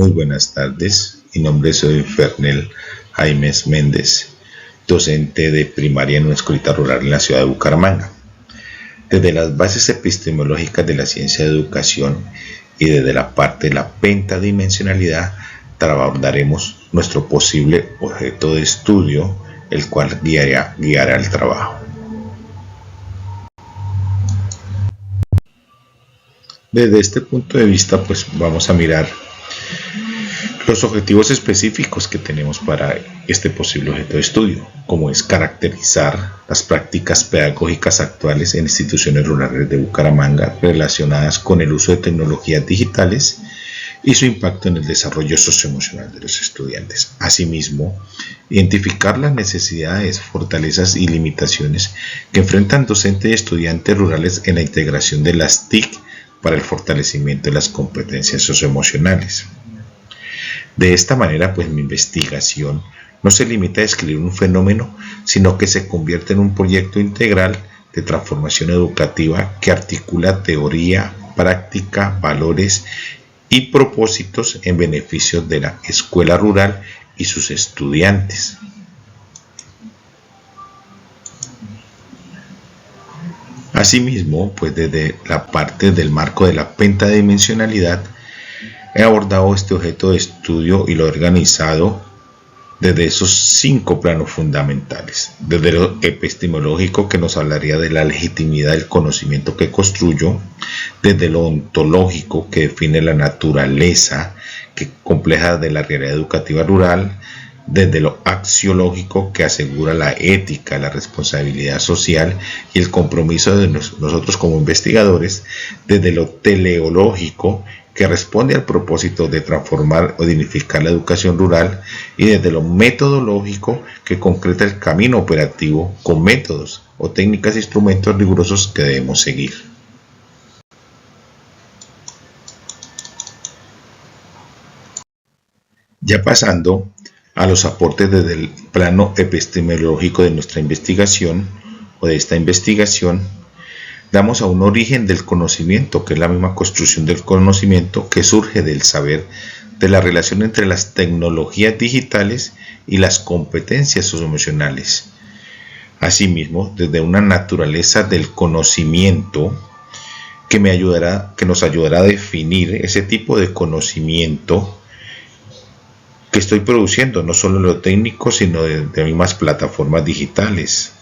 Muy buenas tardes. Mi nombre es Fernel Jaimes Méndez, docente de primaria en una escuelita rural en la ciudad de Bucaramanga. Desde las bases epistemológicas de la ciencia de educación y desde la parte de la pentadimensionalidad, abordaremos nuestro posible objeto de estudio, el cual guiará el trabajo. Desde este punto de vista, pues vamos a mirar los objetivos específicos que tenemos para este posible objeto de estudio, como es caracterizar las prácticas pedagógicas actuales en instituciones rurales de Bucaramanga relacionadas con el uso de tecnologías digitales y su impacto en el desarrollo socioemocional de los estudiantes. Asimismo, identificar las necesidades, fortalezas y limitaciones que enfrentan docentes y estudiantes rurales en la integración de las TIC para el fortalecimiento de las competencias socioemocionales. De esta manera, pues mi investigación no se limita a describir un fenómeno, sino que se convierte en un proyecto integral de transformación educativa que articula teoría, práctica, valores y propósitos en beneficio de la escuela rural y sus estudiantes. Asimismo, pues desde la parte del marco de la pentadimensionalidad, he abordado este objeto de estudio y lo he organizado desde esos 5 planos fundamentales. Desde lo epistemológico, que nos hablaría de la legitimidad del conocimiento que construyo; desde lo ontológico, que define la naturaleza compleja de la realidad educativa rural; desde lo axiológico, que asegura la ética, la responsabilidad social y el compromiso de nosotros como investigadores; desde lo teleológico, que responde al propósito de transformar o dignificar la educación rural; y desde lo metodológico, que concreta el camino operativo con métodos o técnicas e instrumentos rigurosos que debemos seguir. Ya pasando a los aportes desde el plano epistemológico de nuestra investigación o de esta investigación, damos a un origen del conocimiento, que es la misma construcción del conocimiento que surge del saber, de la relación entre las tecnologías digitales y las competencias socioemocionales. Asimismo, desde una naturaleza del conocimiento que nos ayudará a definir ese tipo de conocimiento que estoy produciendo, no solo en lo técnico, sino de mismas plataformas digitales,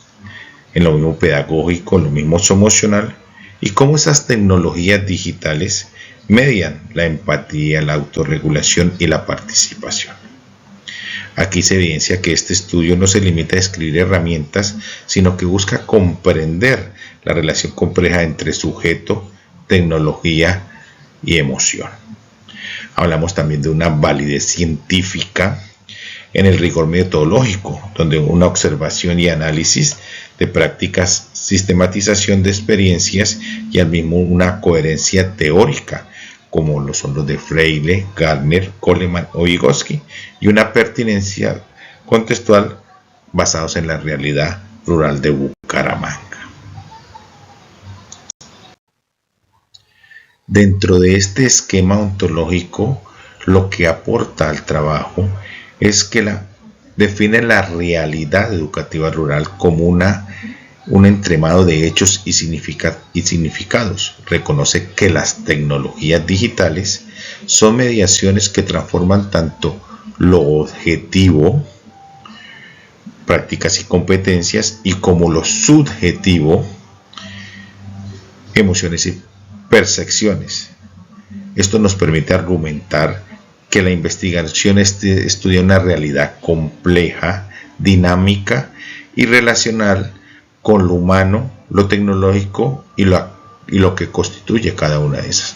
en lo mismo pedagógico, en lo mismo socioemocional, y cómo esas tecnologías digitales median la empatía, la autorregulación y la participación. Aquí se evidencia que este estudio no se limita a describir herramientas, sino que busca comprender la relación compleja entre sujeto, tecnología y emoción. Hablamos también de una validez científica en el rigor metodológico, donde una observación y análisis de prácticas, sistematización de experiencias y al mismo una coherencia teórica, como lo son los de Freire, Gardner, Coleman o Vygotsky, y una pertinencia contextual basados en la realidad rural de Bucaramanga. Dentro de este esquema ontológico, lo que aporta al trabajo es que define la realidad educativa rural como un entremado de hechos y significados. Reconoce que las tecnologías digitales son mediaciones que transforman tanto lo objetivo, prácticas y competencias, y como lo subjetivo, emociones y percepciones. Esto nos permite argumentar que la investigación estudia una realidad compleja, dinámica y relacional con lo humano, lo tecnológico y lo que constituye cada una de esas.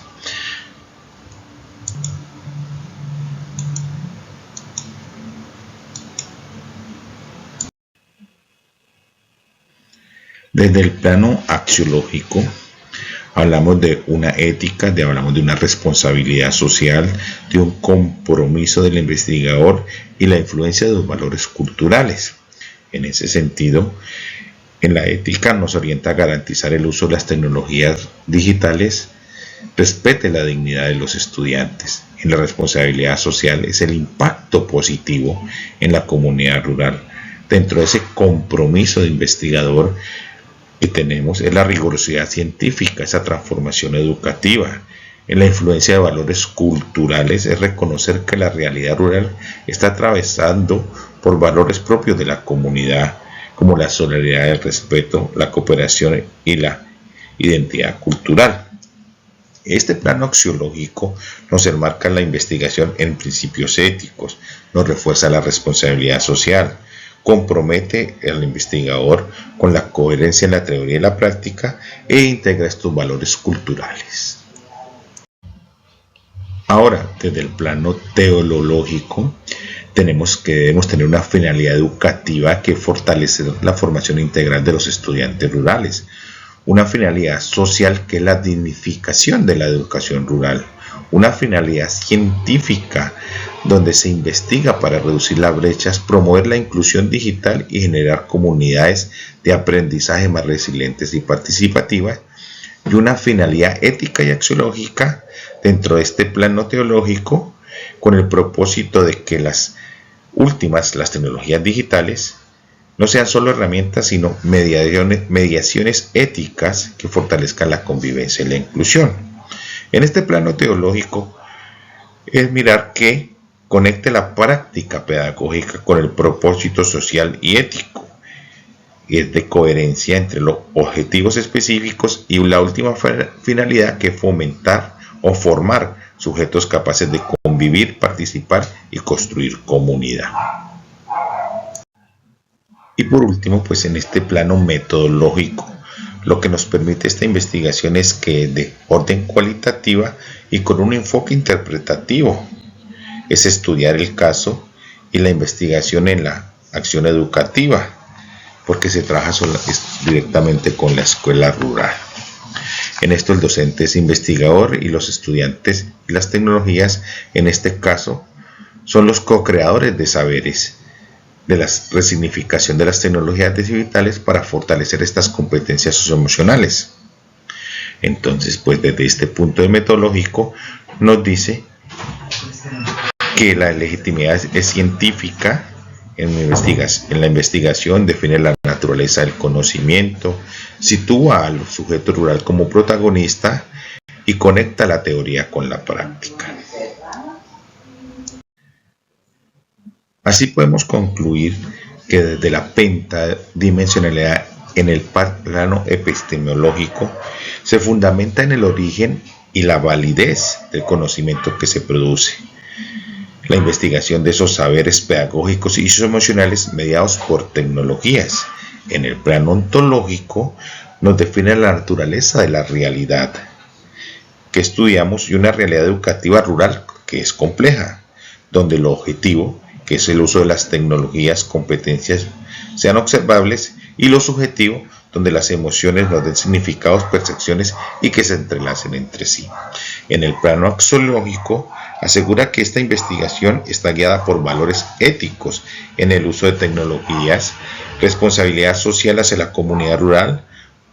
Desde el plano axiológico, hablamos de una ética, hablamos de una responsabilidad social, de un compromiso del investigador y la influencia de los valores culturales. En ese sentido, en la ética nos orienta a garantizar el uso de las tecnologías digitales respete la dignidad de los estudiantes. En la responsabilidad social es el impacto positivo en la comunidad rural. Dentro de ese compromiso de investigador que tenemos es la rigurosidad científica, esa transformación educativa. En la influencia de valores culturales es reconocer que la realidad rural está atravesando por valores propios de la comunidad, como la solidaridad, el respeto, la cooperación y la identidad cultural. Este plano axiológico nos enmarca la investigación en principios éticos, nos refuerza la responsabilidad social, compromete al investigador con la coherencia en la teoría y la práctica e integra estos valores culturales. Ahora, desde el plano teológico, debemos tener una finalidad educativa que fortalecer la formación integral de los estudiantes rurales, una finalidad social que es la dignificación de la educación rural, una finalidad científica donde se investiga para reducir las brechas, promover la inclusión digital y generar comunidades de aprendizaje más resilientes y participativas, y una finalidad ética y axiológica dentro de este plano teológico con el propósito de que las tecnologías digitales, no sean solo herramientas, sino mediaciones éticas que fortalezcan la convivencia y la inclusión. En este plano teológico es mirar que conecte la práctica pedagógica con el propósito social y ético, y es de coherencia entre los objetivos específicos y la última finalidad, que es fomentar o formar sujetos capaces de convivir, participar y construir comunidad. Y por último, pues en este plano metodológico, lo que nos permite esta investigación es que de orden cualitativa y con un enfoque interpretativo, es estudiar el caso y la investigación en la acción educativa, porque se trabaja directamente con la escuela rural. En esto el docente es investigador y los estudiantes y las tecnologías, en este caso, son los co-creadores de saberes, de la resignificación de las tecnologías digitales para fortalecer estas competencias socioemocionales. Entonces, pues desde este punto de metodológico nos dice que la legitimidad es científica en la investigación, define la naturaleza del conocimiento, sitúa al sujeto rural como protagonista y conecta la teoría con la práctica. Así podemos concluir que desde la pentadimensionalidad en el plano epistemológico se fundamenta en el origen y la validez del conocimiento que se produce, la investigación de esos saberes pedagógicos y socioemocionales mediados por tecnologías. En el plano ontológico nos define la naturaleza de la realidad que estudiamos y una realidad educativa rural que es compleja, donde el objetivo, que es el uso de las tecnologías, competencias, sean observables, y lo subjetivo, donde las emociones nos den significados, percepciones y que se entrelacen entre sí. En el plano axiológico, asegura que esta investigación está guiada por valores éticos en el uso de tecnologías, responsabilidad social hacia la comunidad rural,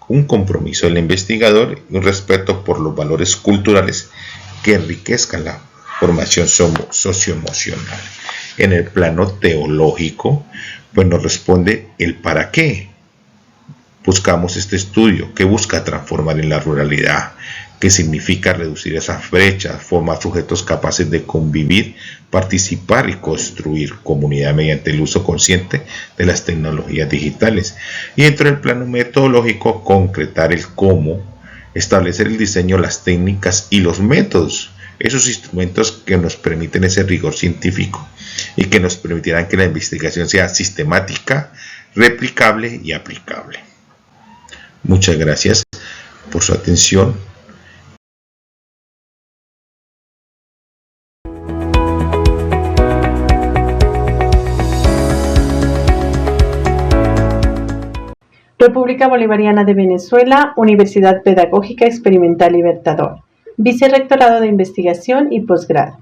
un compromiso del investigador y un respeto por los valores culturales que enriquezcan la formación socioemocional. En el plano teológico, pues nos responde el para qué buscamos este estudio, que busca transformar en la ruralidad, que significa reducir esas brechas, formar sujetos capaces de convivir, participar y construir comunidad mediante el uso consciente de las tecnologías digitales. Y dentro del plano metodológico, concretar el cómo, establecer el diseño, las técnicas y los métodos, esos instrumentos que nos permiten ese rigor científico y que nos permitirán que la investigación sea sistemática, replicable y aplicable. Muchas gracias por su atención. República Bolivariana de Venezuela, Universidad Pedagógica Experimental Libertador, Vicerrectorado de Investigación y Posgrado.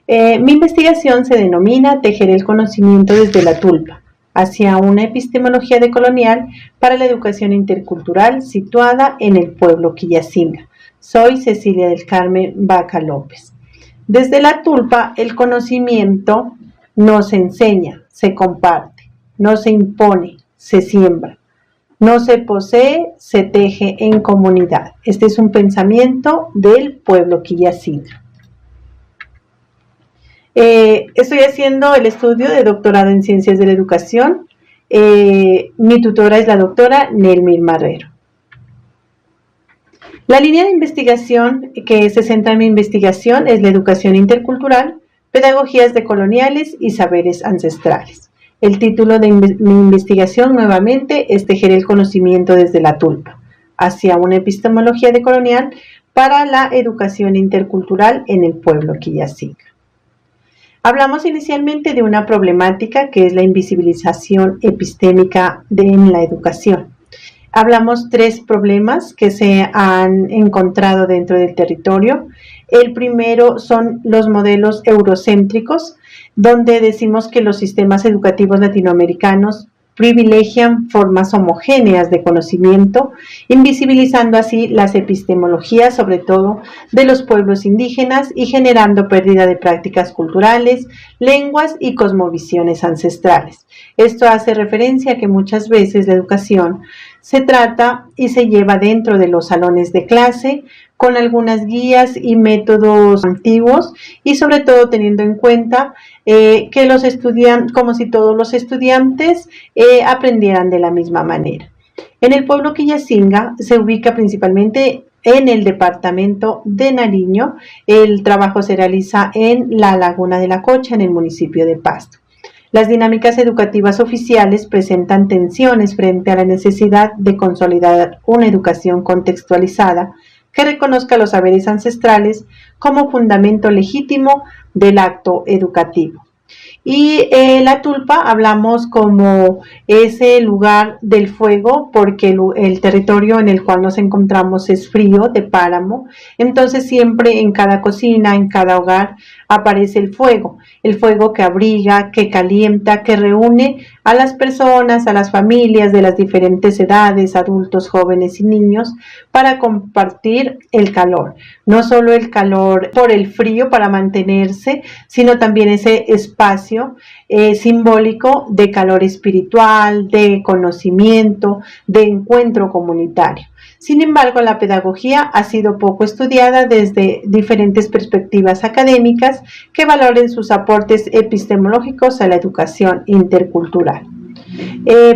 Mi investigación se denomina Tejer el conocimiento desde la tulpa, hacia una epistemología decolonial para la educación intercultural situada en el pueblo Quillacinga, Soy Cecilia del Carmen Vaca López. Desde la tulpa, el conocimiento no se enseña, se comparte, no se impone, se siembra, no se posee, se teje en comunidad. Este es un pensamiento del pueblo quillacinga. Estoy haciendo el estudio de doctorado en Ciencias de la Educación. Mi tutora es la doctora Nelmir Marrero. La línea de investigación que se centra en mi investigación es la educación intercultural, pedagogías decoloniales y saberes ancestrales. El título de mi investigación nuevamente es Tejer el conocimiento desde la tulpa, hacia una epistemología decolonial para la educación intercultural en el pueblo quillacinga. Hablamos inicialmente de una problemática que es la invisibilización epistémica en la educación. Hablamos 3 problemas que se han encontrado dentro del territorio. El primero son los modelos eurocéntricos, donde decimos que los sistemas educativos latinoamericanos privilegian formas homogéneas de conocimiento, invisibilizando así las epistemologías, sobre todo de los pueblos indígenas, y generando pérdida de prácticas culturales, lenguas y cosmovisiones ancestrales. Esto hace referencia a que muchas veces la educación se trata y se lleva dentro de los salones de clase, con algunas guías y métodos antiguos, y sobre todo teniendo en cuenta que los estudiantes, como si todos los estudiantes aprendieran de la misma manera. En el pueblo quillacinga se ubica principalmente en el departamento de Nariño. El trabajo se realiza en la Laguna de la Cocha, en el municipio de Pasto. Las dinámicas educativas oficiales presentan tensiones frente a la necesidad de consolidar una educación contextualizada que reconozca los saberes ancestrales como fundamento legítimo del acto educativo. Y la tulpa hablamos como ese lugar del fuego, porque el territorio en el cual nos encontramos es frío, de páramo. Entonces siempre en cada cocina, en cada hogar, aparece el fuego que abriga, que calienta, que reúne a las personas, a las familias de las diferentes edades, adultos, jóvenes y niños, para compartir el calor. No solo el calor por el frío para mantenerse, sino también ese espacio simbólico de calor espiritual, de conocimiento, de encuentro comunitario. Sin embargo, la pedagogía ha sido poco estudiada desde diferentes perspectivas académicas que valoren sus aportes epistemológicos a la educación intercultural.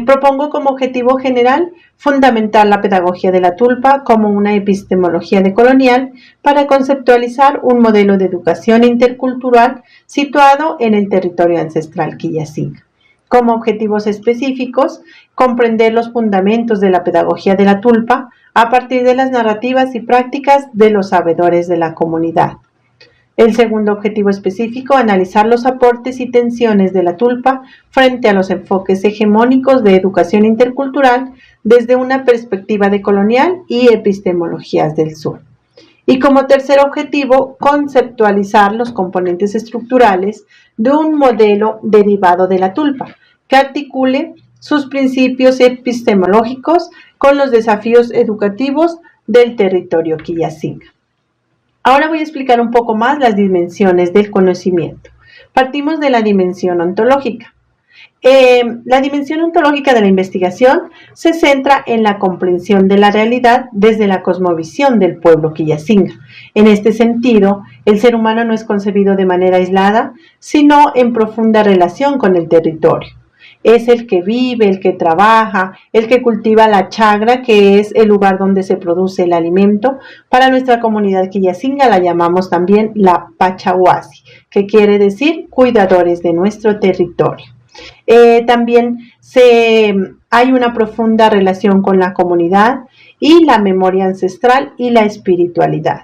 Propongo como objetivo general fundamentar la pedagogía de la tulpa como una epistemología decolonial para conceptualizar un modelo de educación intercultural situado en el territorio ancestral quillacinga. Como objetivos específicos, comprender los fundamentos de la pedagogía de la tulpa a partir de las narrativas y prácticas de los sabedores de la comunidad. El segundo objetivo específico, analizar los aportes y tensiones de la tulpa frente a los enfoques hegemónicos de educación intercultural desde una perspectiva decolonial y epistemologías del sur. Y como tercer objetivo, conceptualizar los componentes estructurales de un modelo derivado de la tulpa, que articule sus principios epistemológicos con los desafíos educativos del territorio quillacinga. Ahora voy a explicar un poco más las dimensiones del conocimiento. Partimos de la dimensión ontológica. La dimensión ontológica de la investigación se centra en la comprensión de la realidad desde la cosmovisión del pueblo quillacinga. En este sentido, el ser humano no es concebido de manera aislada, sino en profunda relación con el territorio. Es el que vive, el que trabaja, el que cultiva la chagra, que es el lugar donde se produce el alimento. Para nuestra comunidad quillacinga la llamamos también la Pachahuasi, que quiere decir cuidadores de nuestro territorio. También hay una profunda relación con la comunidad y la memoria ancestral y la espiritualidad.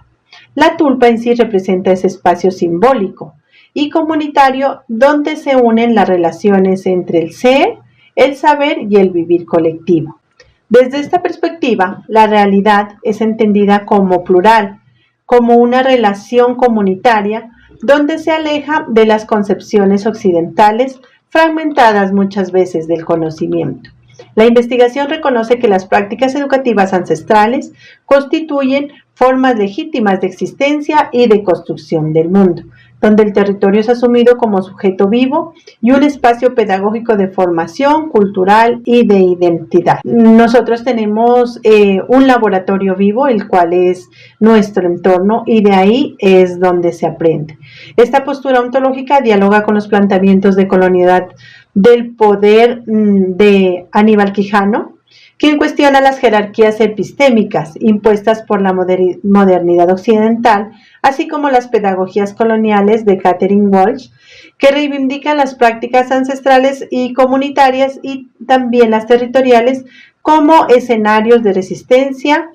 La tulpa en sí representa ese espacio simbólico y comunitario donde se unen las relaciones entre el ser, el saber y el vivir colectivo. Desde esta perspectiva, la realidad es entendida como plural, como una relación comunitaria donde se aleja de las concepciones occidentales fragmentadas muchas veces del conocimiento. La investigación reconoce que las prácticas educativas ancestrales constituyen formas legítimas de existencia y de construcción del mundo, donde el territorio es asumido como sujeto vivo y un espacio pedagógico de formación cultural y de identidad. Nosotros tenemos un laboratorio vivo, el cual es nuestro entorno, y de ahí es donde se aprende. Esta postura ontológica dialoga con los planteamientos de colonialidad del poder de Aníbal Quijano, quien cuestiona las jerarquías epistémicas impuestas por la modernidad occidental, así como las pedagogías coloniales de Catherine Walsh, que reivindican las prácticas ancestrales y comunitarias y también las territoriales como escenarios de resistencia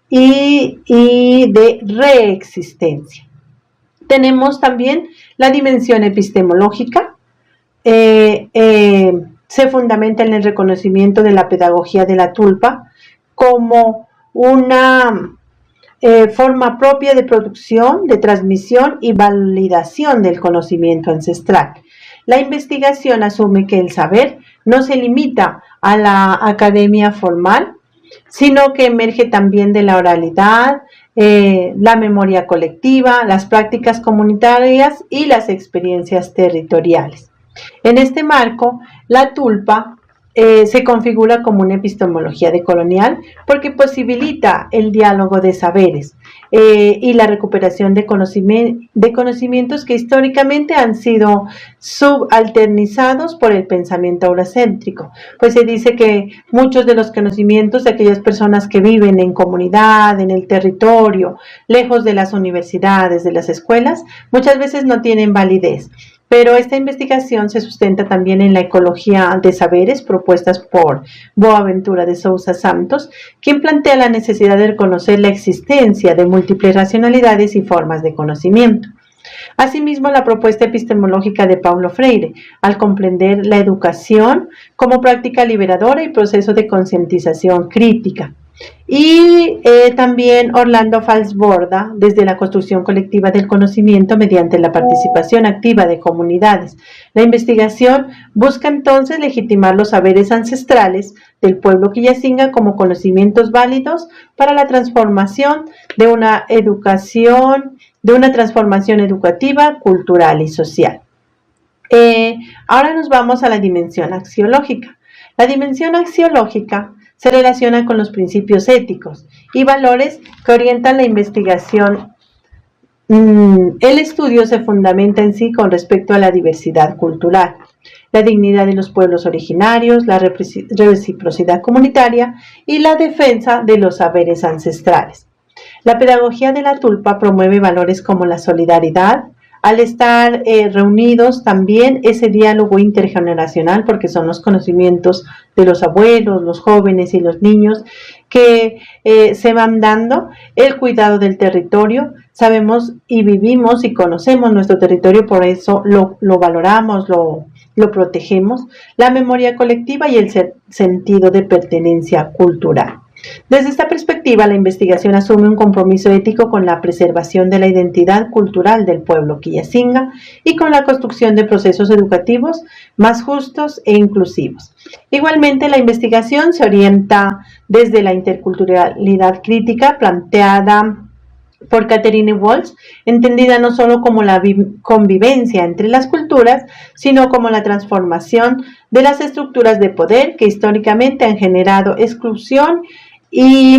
y de reexistencia. Tenemos también la dimensión epistemológica. Se fundamenta en el reconocimiento de la pedagogía de la tulpa como una forma propia de producción, de transmisión y validación del conocimiento ancestral. La investigación asume que el saber no se limita a la academia formal, sino que emerge también de la oralidad, la memoria colectiva, las prácticas comunitarias y las experiencias territoriales. En este marco, la tulpa se configura como una epistemología decolonial porque posibilita el diálogo de saberes y la recuperación de conocimientos que históricamente han sido subalternizados por el pensamiento eurocéntrico. Pues se dice que muchos de los conocimientos de aquellas personas que viven en comunidad, en el territorio, lejos de las universidades, de las escuelas, muchas veces no tienen validez. Pero esta investigación se sustenta también en la ecología de saberes propuestas por Boaventura de Sousa Santos, quien plantea la necesidad de reconocer la existencia de múltiples racionalidades y formas de conocimiento. Asimismo, la propuesta epistemológica de Paulo Freire, al comprender la educación como práctica liberadora y proceso de concientización crítica. Y también Orlando Falsborda, desde la construcción colectiva del conocimiento mediante la participación activa de comunidades. La investigación busca entonces legitimar los saberes ancestrales del pueblo quillacinga como conocimientos válidos para la transformación de una transformación educativa, cultural y social. Ahora nos vamos a la dimensión axiológica. La dimensión axiológica se relaciona con los principios éticos y valores que orientan la investigación. El estudio se fundamenta en sí con respecto a la diversidad cultural, la dignidad de los pueblos originarios, la reciprocidad comunitaria y la defensa de los saberes ancestrales. La pedagogía de la tulpa promueve valores como la solidaridad, al estar reunidos también ese diálogo intergeneracional, porque son los conocimientos de los abuelos, los jóvenes y los niños que se van dando, el cuidado del territorio. Sabemos y vivimos y conocemos nuestro territorio, por eso lo valoramos, lo protegemos, la memoria colectiva y el sentido de pertenencia cultural. Desde esta perspectiva, la investigación asume un compromiso ético con la preservación de la identidad cultural del pueblo quillacinga y con la construcción de procesos educativos más justos e inclusivos. Igualmente, la investigación se orienta desde la interculturalidad crítica planteada por Catherine Walsh, entendida no solo como la convivencia entre las culturas, sino como la transformación de las estructuras de poder que históricamente han generado exclusión y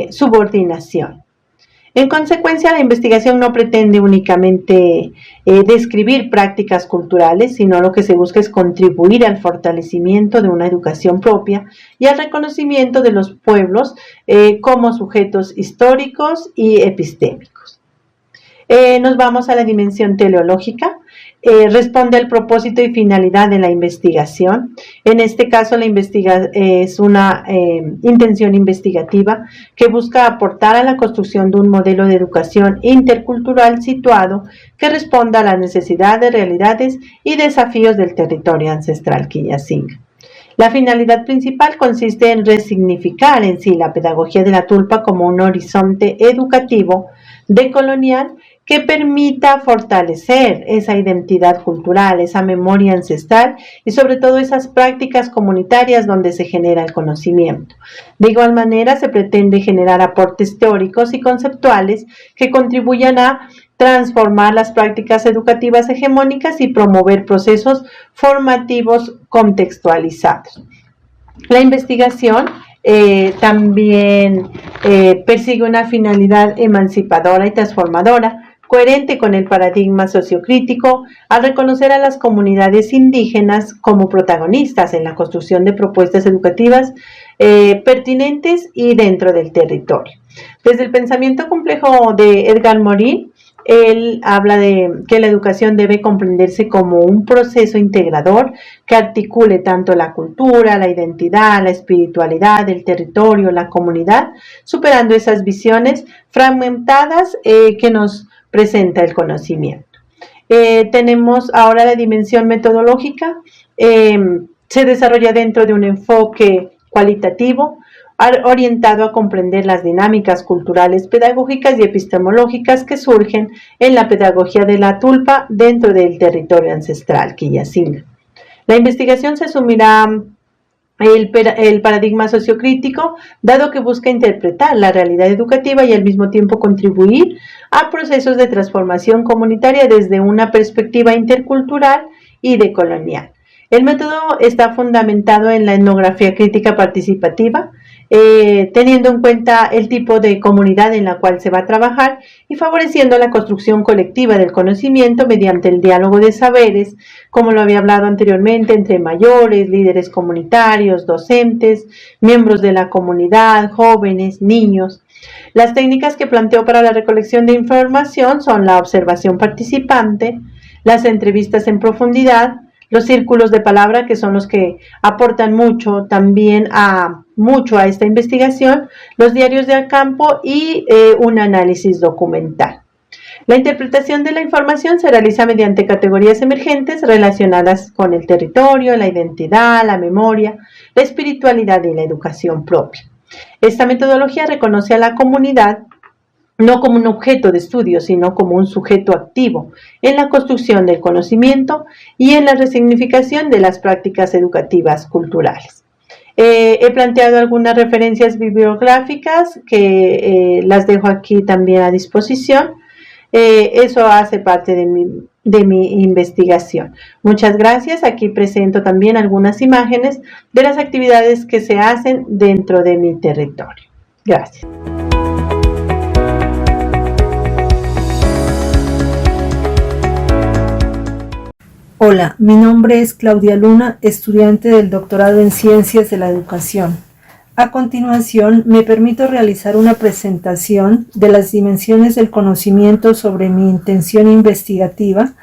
subordinación. En consecuencia, la investigación no pretende únicamente describir prácticas culturales, sino lo que se busca es contribuir al fortalecimiento de una educación propia y al reconocimiento de los pueblos como sujetos históricos y epistémicos. Nos vamos a la dimensión teleológica. Responde al propósito y finalidad de la investigación. En este caso, es una intención investigativa que busca aportar a la construcción de un modelo de educación intercultural situado que responda a las necesidades, realidades y desafíos del territorio ancestral quillacinga. La finalidad principal consiste en resignificar en sí la pedagogía de la tulpa como un horizonte educativo decolonial que permita fortalecer esa identidad cultural, esa memoria ancestral y sobre todo esas prácticas comunitarias donde se genera el conocimiento. De igual manera, se pretende generar aportes teóricos y conceptuales que contribuyan a transformar las prácticas educativas hegemónicas y promover procesos formativos contextualizados. La investigación también persigue una finalidad emancipadora y transformadora, coherente con el paradigma sociocrítico, al reconocer a las comunidades indígenas como protagonistas en la construcción de propuestas educativas pertinentes y dentro del territorio. Desde el pensamiento complejo de Edgar Morin, él habla de que la educación debe comprenderse como un proceso integrador que articule tanto la cultura, la identidad, la espiritualidad, el territorio, la comunidad, superando esas visiones fragmentadas que nos presenta el conocimiento. Tenemos ahora la dimensión metodológica, se desarrolla dentro de un enfoque cualitativo, orientado a comprender las dinámicas culturales, pedagógicas y epistemológicas que surgen en la pedagogía de la tulpa dentro del territorio ancestral Quillacinga. La investigación se asumirá el paradigma sociocrítico, dado que busca interpretar la realidad educativa y al mismo tiempo contribuir a procesos de transformación comunitaria desde una perspectiva intercultural y decolonial. El método está fundamentado en la etnografía crítica participativa, teniendo en cuenta el tipo de comunidad en la cual se va a trabajar y favoreciendo la construcción colectiva del conocimiento mediante el diálogo de saberes, como lo había hablado anteriormente, entre mayores, líderes comunitarios, docentes, miembros de la comunidad, jóvenes, niños. Las técnicas que planteó para la recolección de información son la observación participante, las entrevistas en profundidad, los círculos de palabra, que son los que aportan mucho a esta investigación, los diarios de campo y un análisis documental. La interpretación de la información se realiza mediante categorías emergentes relacionadas con el territorio, la identidad, la memoria, la espiritualidad y la educación propia. Esta metodología reconoce a la comunidad no como un objeto de estudio, sino como un sujeto activo en la construcción del conocimiento y en la resignificación de las prácticas educativas culturales. He planteado algunas referencias bibliográficas que las dejo aquí también a disposición. Eso hace parte de mi investigación. Muchas gracias. Aquí presento también algunas imágenes de las actividades que se hacen dentro de mi territorio. Gracias. Hola, mi nombre es Claudia Luna, estudiante del doctorado en Ciencias de la Educación. A continuación, me permito realizar una presentación de las dimensiones del conocimiento sobre mi intención investigativa,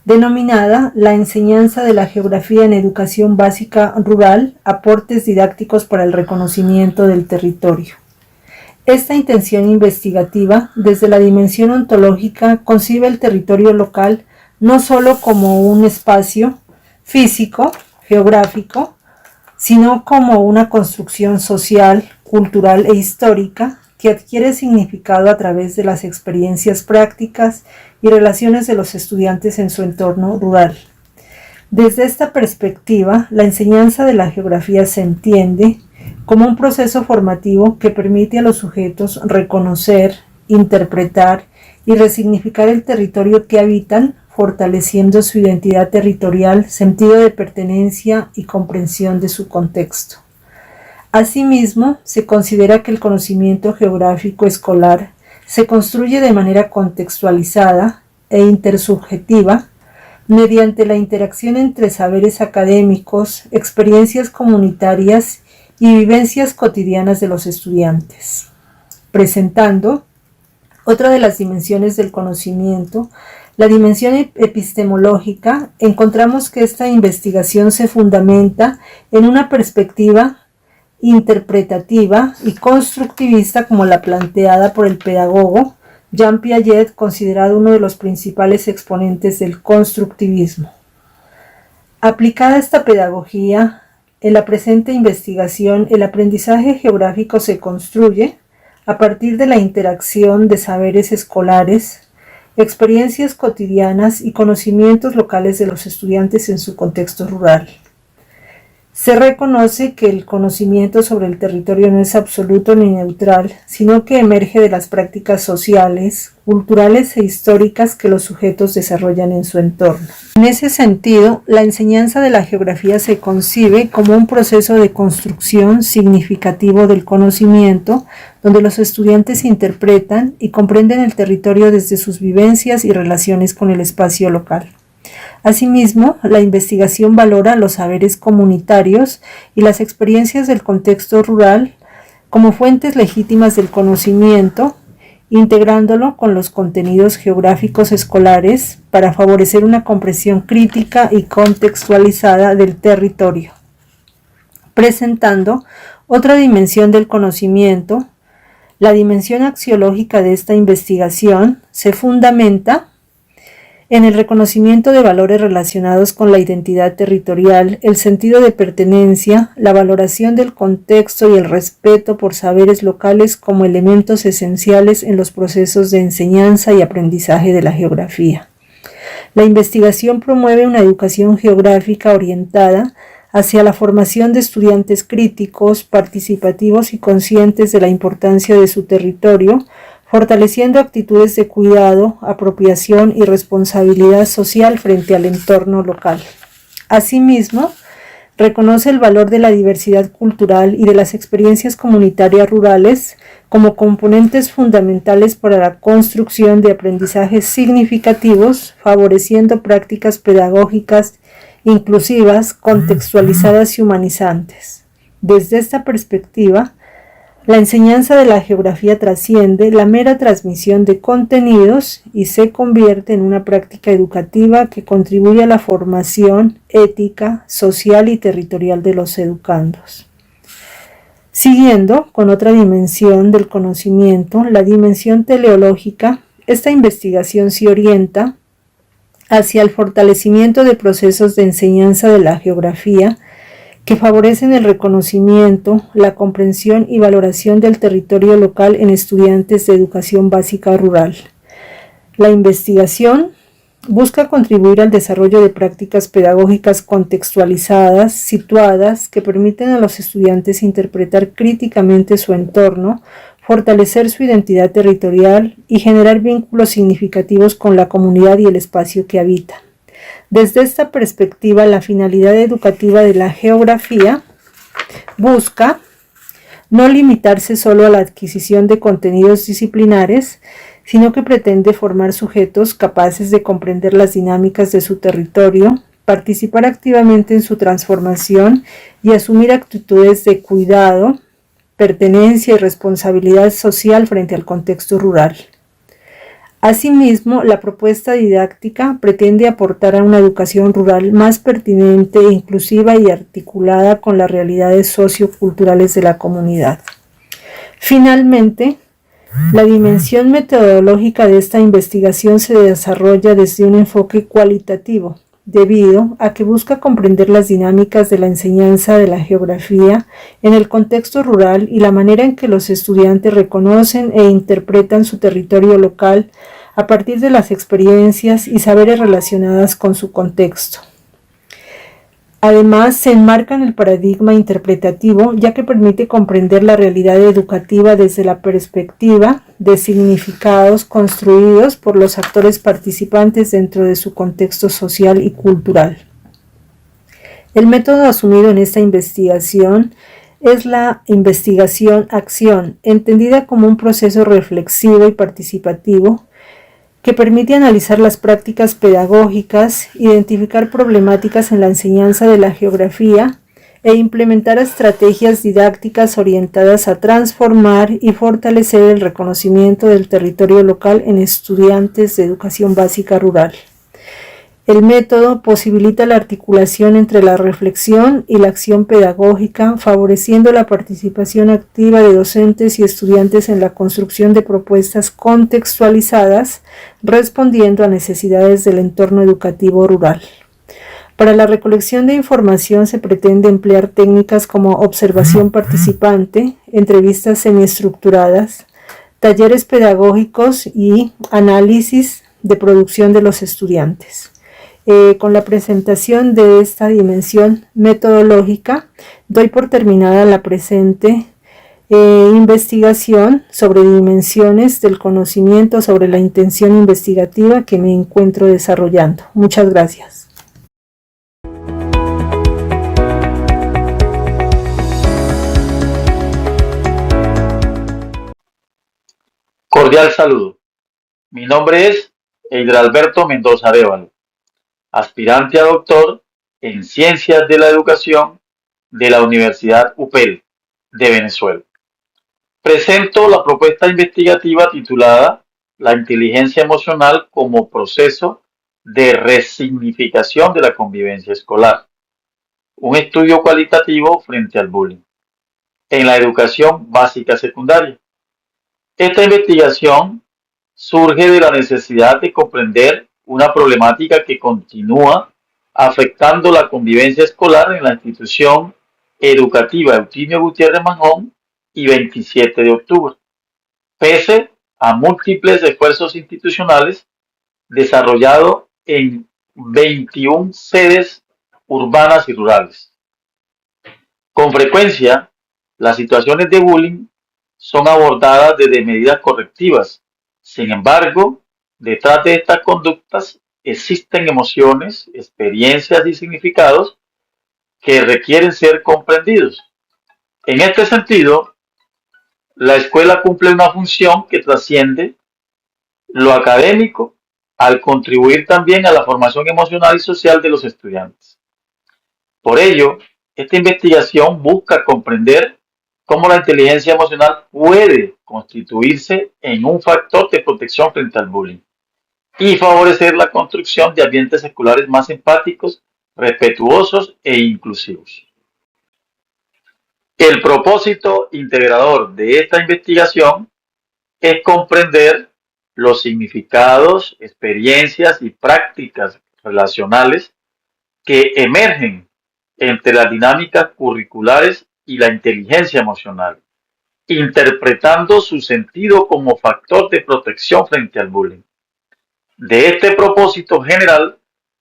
denominada La enseñanza de la geografía en educación básica rural, aportes didácticos para el reconocimiento del territorio. Esta intención investigativa, desde la dimensión ontológica, concibe el territorio local no solo como un espacio físico, geográfico, sino como una construcción social, cultural e histórica que adquiere significado a través de las experiencias prácticas y relaciones de los estudiantes en su entorno rural. Desde esta perspectiva, la enseñanza de la geografía se entiende como un proceso formativo que permite a los sujetos reconocer, interpretar y resignificar el territorio que habitan, fortaleciendo su identidad territorial, sentido de pertenencia y comprensión de su contexto. Asimismo, se considera que el conocimiento geográfico escolar se construye de manera contextualizada e intersubjetiva mediante la interacción entre saberes académicos, experiencias comunitarias y vivencias cotidianas de los estudiantes. Presentando otra de las dimensiones del conocimiento, la dimensión epistemológica, encontramos que esta investigación se fundamenta en una perspectiva interpretativa y constructivista como la planteada por el pedagogo Jean Piaget, considerado uno de los principales exponentes del constructivismo. Aplicada esta pedagogía, en la presente investigación, el aprendizaje geográfico se construye a partir de la interacción de saberes escolares experiencias cotidianas y conocimientos locales de los estudiantes en su contexto rural. Se reconoce que el conocimiento sobre el territorio no es absoluto ni neutral, sino que emerge de las prácticas sociales, culturales e históricas que los sujetos desarrollan en su entorno. En ese sentido, la enseñanza de la geografía se concibe como un proceso de construcción significativo del conocimiento, donde los estudiantes interpretan y comprenden el territorio desde sus vivencias y relaciones con el espacio local. Asimismo, la investigación valora los saberes comunitarios y las experiencias del contexto rural como fuentes legítimas del conocimiento, integrándolo con los contenidos geográficos escolares para favorecer una comprensión crítica y contextualizada del territorio. Presentando otra dimensión del conocimiento, la dimensión axiológica de esta investigación se fundamenta en el reconocimiento de valores relacionados con la identidad territorial, el sentido de pertenencia, la valoración del contexto y el respeto por saberes locales como elementos esenciales en los procesos de enseñanza y aprendizaje de la geografía. La investigación promueve una educación geográfica orientada hacia la formación de estudiantes críticos, participativos y conscientes de la importancia de su territorio, fortaleciendo actitudes de cuidado, apropiación y responsabilidad social frente al entorno local. Asimismo, reconoce el valor de la diversidad cultural y de las experiencias comunitarias rurales como componentes fundamentales para la construcción de aprendizajes significativos, favoreciendo prácticas pedagógicas inclusivas, contextualizadas y humanizantes. Desde esta perspectiva, la enseñanza de la geografía trasciende la mera transmisión de contenidos y se convierte en una práctica educativa que contribuye a la formación ética, social y territorial de los educandos. Siguiendo con otra dimensión del conocimiento, la dimensión teleológica, esta investigación se orienta hacia el fortalecimiento de procesos de enseñanza de la geografía que favorecen el reconocimiento, la comprensión y valoración del territorio local en estudiantes de educación básica rural. La investigación busca contribuir al desarrollo de prácticas pedagógicas contextualizadas, situadas, que permiten a los estudiantes interpretar críticamente su entorno, fortalecer su identidad territorial y generar vínculos significativos con la comunidad y el espacio que habitan. Desde esta perspectiva, la finalidad educativa de la geografía busca no limitarse solo a la adquisición de contenidos disciplinares, sino que pretende formar sujetos capaces de comprender las dinámicas de su territorio, participar activamente en su transformación y asumir actitudes de cuidado, pertenencia y responsabilidad social frente al contexto rural. Asimismo, la propuesta didáctica pretende aportar a una educación rural más pertinente, inclusiva y articulada con las realidades socioculturales de la comunidad. Finalmente, la dimensión metodológica de esta investigación se desarrolla desde un enfoque cualitativo, debido a que busca comprender las dinámicas de la enseñanza de la geografía en el contexto rural y la manera en que los estudiantes reconocen e interpretan su territorio local a partir de las experiencias y saberes relacionadas con su contexto. Además, se enmarca en el paradigma interpretativo, ya que permite comprender la realidad educativa desde la perspectiva de significados construidos por los actores participantes dentro de su contexto social y cultural. El método asumido en esta investigación es la investigación-acción, entendida como un proceso reflexivo y participativo que permite analizar las prácticas pedagógicas, identificar problemáticas en la enseñanza de la geografía e implementar estrategias didácticas orientadas a transformar y fortalecer el reconocimiento del territorio local en estudiantes de educación básica rural. El método posibilita la articulación entre la reflexión y la acción pedagógica, favoreciendo la participación activa de docentes y estudiantes en la construcción de propuestas contextualizadas, respondiendo a necesidades del entorno educativo rural. Para la recolección de información se pretende emplear técnicas como observación participante, entrevistas semiestructuradas, talleres pedagógicos y análisis de producción de los estudiantes. Con la presentación de esta dimensión metodológica, doy por terminada la presente investigación sobre dimensiones del conocimiento sobre la intención investigativa que me encuentro desarrollando. Muchas gracias. Cordial saludo. Mi nombre es Eider Alberto Mendoza Arévalo, aspirante a doctor en Ciencias de la Educación de la Universidad UPEL de Venezuela. Presento la propuesta investigativa titulada La inteligencia emocional como proceso de resignificación de la convivencia escolar, un estudio cualitativo frente al bullying en la educación básica secundaria. Esta investigación surge de la necesidad de comprender una problemática que continúa afectando la convivencia escolar en la institución educativa Eutimio Gutiérrez Manjón y 27 de octubre, pese a múltiples esfuerzos institucionales desarrollados en 21 sedes urbanas y rurales. Con frecuencia, las situaciones de bullying son abordadas desde medidas correctivas. Sin embargo, detrás de estas conductas existen emociones, experiencias y significados que requieren ser comprendidos. En este sentido, la escuela cumple una función que trasciende lo académico al contribuir también a la formación emocional y social de los estudiantes. Por ello, esta investigación busca comprender cómo la inteligencia emocional puede constituirse en un factor de protección frente al bullying y favorecer la construcción de ambientes escolares más empáticos, respetuosos e inclusivos. El propósito integrador de esta investigación es comprender los significados, experiencias y prácticas relacionales que emergen entre las dinámicas curriculares y la inteligencia emocional, interpretando su sentido como factor de protección frente al bullying. De este propósito general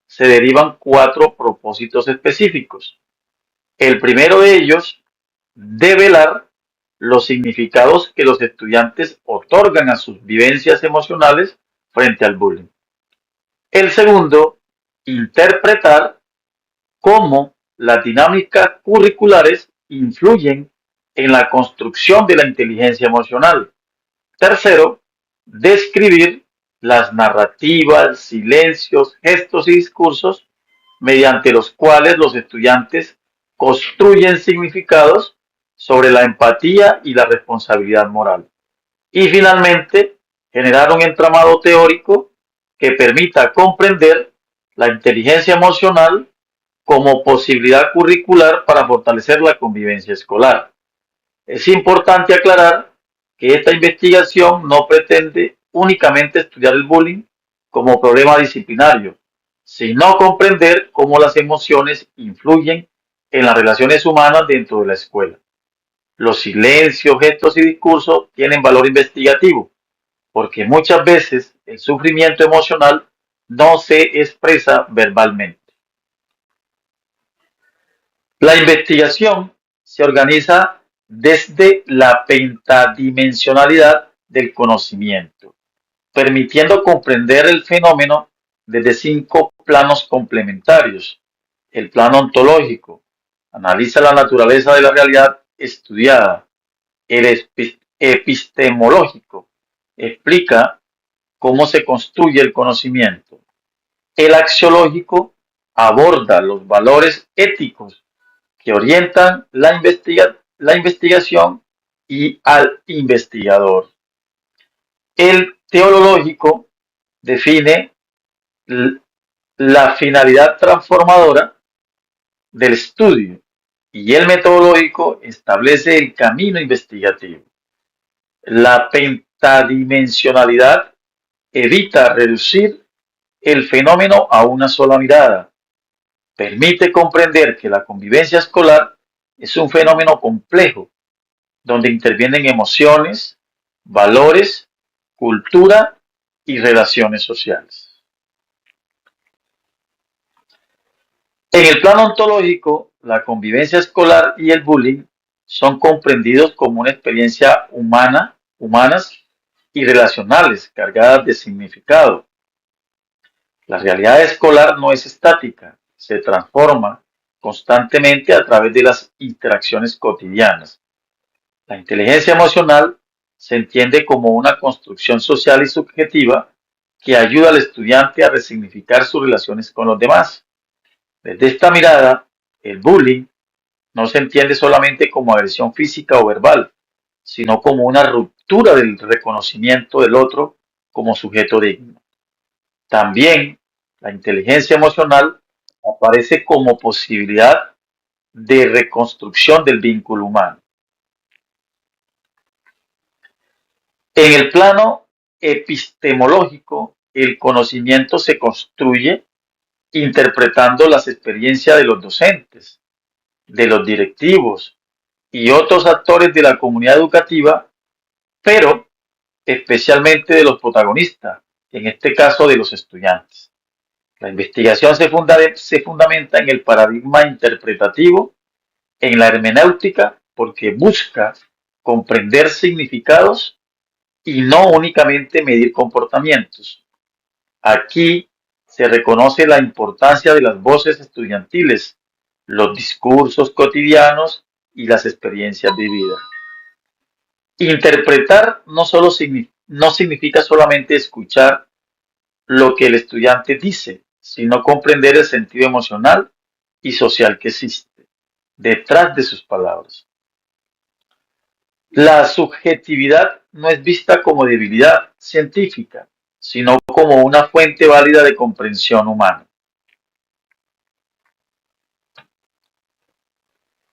se derivan 4 propósitos específicos. El primero de ellos, develar los significados que los estudiantes otorgan a sus vivencias emocionales frente al bullying. El segundo, interpretar cómo las dinámicas curriculares influyen en la construcción de la inteligencia emocional. Tercero, describir las narrativas, silencios, gestos y discursos mediante los cuales los estudiantes construyen significados sobre la empatía y la responsabilidad moral. Y finalmente, generar un entramado teórico que permita comprender la inteligencia emocional como posibilidad curricular para fortalecer la convivencia escolar. Es importante aclarar que esta investigación no pretende únicamente estudiar el bullying como problema disciplinario, sino comprender cómo las emociones influyen en las relaciones humanas dentro de la escuela. Los silencios, gestos y discursos tienen valor investigativo, porque muchas veces el sufrimiento emocional no se expresa verbalmente. La investigación se organiza desde la pentadimensionalidad del conocimiento, permitiendo comprender el fenómeno desde 5 planos complementarios. El plano ontológico analiza la naturaleza de la realidad estudiada. El epistemológico explica cómo se construye el conocimiento. El axiológico aborda los valores éticos que orientan la investigación y al investigador. El teológico define la finalidad transformadora del estudio y el metodológico establece el camino investigativo. La pentadimensionalidad evita reducir el fenómeno a una sola mirada. Permite comprender que la convivencia escolar es un fenómeno complejo, donde intervienen emociones, valores, cultura y relaciones sociales. En el plano ontológico, la convivencia escolar y el bullying son comprendidos como una experiencia humanas y relacionales cargadas de significado. La realidad escolar no es estática, se transforma constantemente a través de las interacciones cotidianas. La inteligencia emocional se entiende como una construcción social y subjetiva que ayuda al estudiante a resignificar sus relaciones con los demás. Desde esta mirada, el bullying no se entiende solamente como agresión física o verbal, sino como una ruptura del reconocimiento del otro como sujeto digno. También la inteligencia emocional aparece como posibilidad de reconstrucción del vínculo humano. En el plano epistemológico, el conocimiento se construye interpretando las experiencias de los docentes, de los directivos y otros actores de la comunidad educativa, pero especialmente de los protagonistas, en este caso de los estudiantes. La investigación se fundamenta en el paradigma interpretativo, en la hermenéutica, porque busca comprender significados y no únicamente medir comportamientos. Aquí se reconoce la importancia de las voces estudiantiles, los discursos cotidianos y las experiencias vividas. Interpretar no significa solamente escuchar lo que el estudiante dice, sino comprender el sentido emocional y social que existe detrás de sus palabras. La subjetividad no es vista como debilidad científica, sino como una fuente válida de comprensión humana.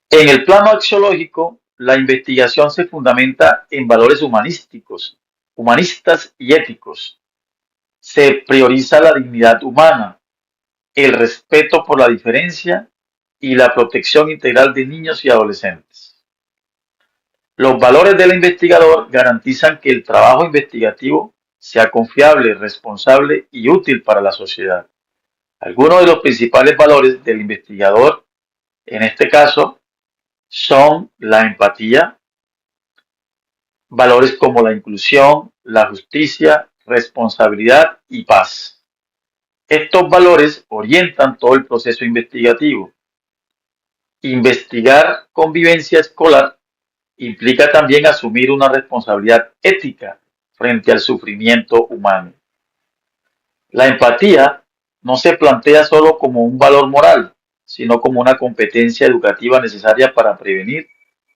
En el plano axiológico, la investigación se fundamenta en valores humanistas y éticos. Se prioriza la dignidad humana, el respeto por la diferencia y la protección integral de niños y adolescentes. Los valores del investigador garantizan que el trabajo investigativo sea confiable, responsable y útil para la sociedad. Algunos de los principales valores del investigador, en este caso, son la empatía, valores como la inclusión, la justicia, responsabilidad y paz. Estos valores orientan todo el proceso investigativo. Investigar convivencia escolar implica también asumir una responsabilidad ética frente al sufrimiento humano. La empatía no se plantea solo como un valor moral, sino como una competencia educativa necesaria para prevenir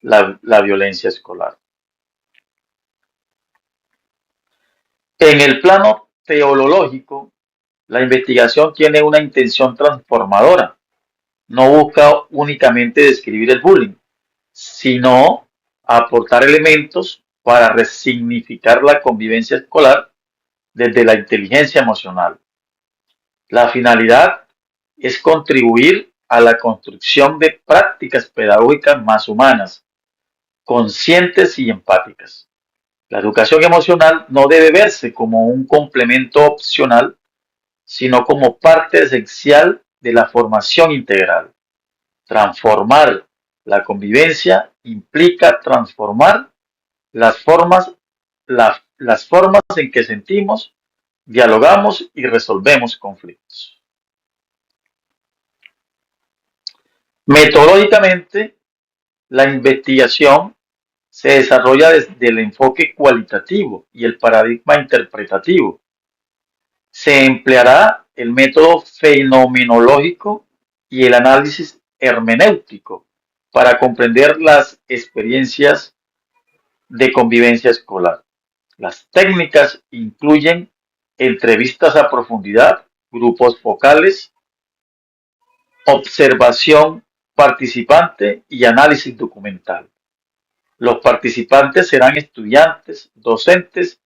la violencia escolar. En el plano teológico, la investigación tiene una intención transformadora. No busca únicamente describir el bullying, sino aportar elementos para resignificar la convivencia escolar desde la inteligencia emocional. La finalidad es contribuir a la construcción de prácticas pedagógicas más humanas, conscientes y empáticas. La educación emocional no debe verse como un complemento opcional, sino como parte esencial de la formación integral. Transformar la convivencia implica transformar las formas, las formas en que sentimos, dialogamos y resolvemos conflictos. Metodológicamente, la investigación se desarrolla desde el enfoque cualitativo y el paradigma interpretativo. Se empleará el método fenomenológico y el análisis hermenéutico para comprender las experiencias de convivencia escolar. Las técnicas incluyen entrevistas a profundidad, grupos focales, observación participante y análisis documental. Los participantes serán estudiantes, docentes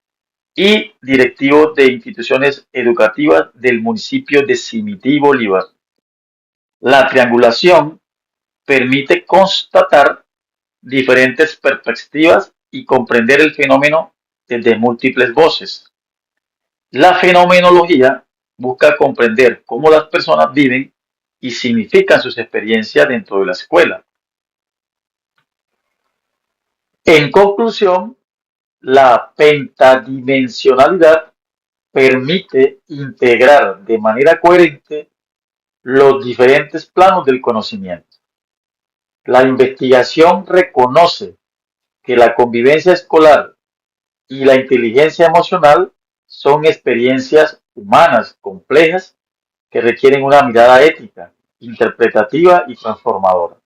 y directivos de instituciones educativas del municipio de Simití, Bolívar. La triangulación permite constatar diferentes perspectivas y comprender el fenómeno desde múltiples voces. La fenomenología busca comprender cómo las personas viven y significan sus experiencias dentro de la escuela. En conclusión, la pentadimensionalidad permite integrar de manera coherente los diferentes planos del conocimiento. La investigación reconoce que la convivencia escolar y la inteligencia emocional son experiencias humanas complejas que requieren una mirada ética, interpretativa y transformadora.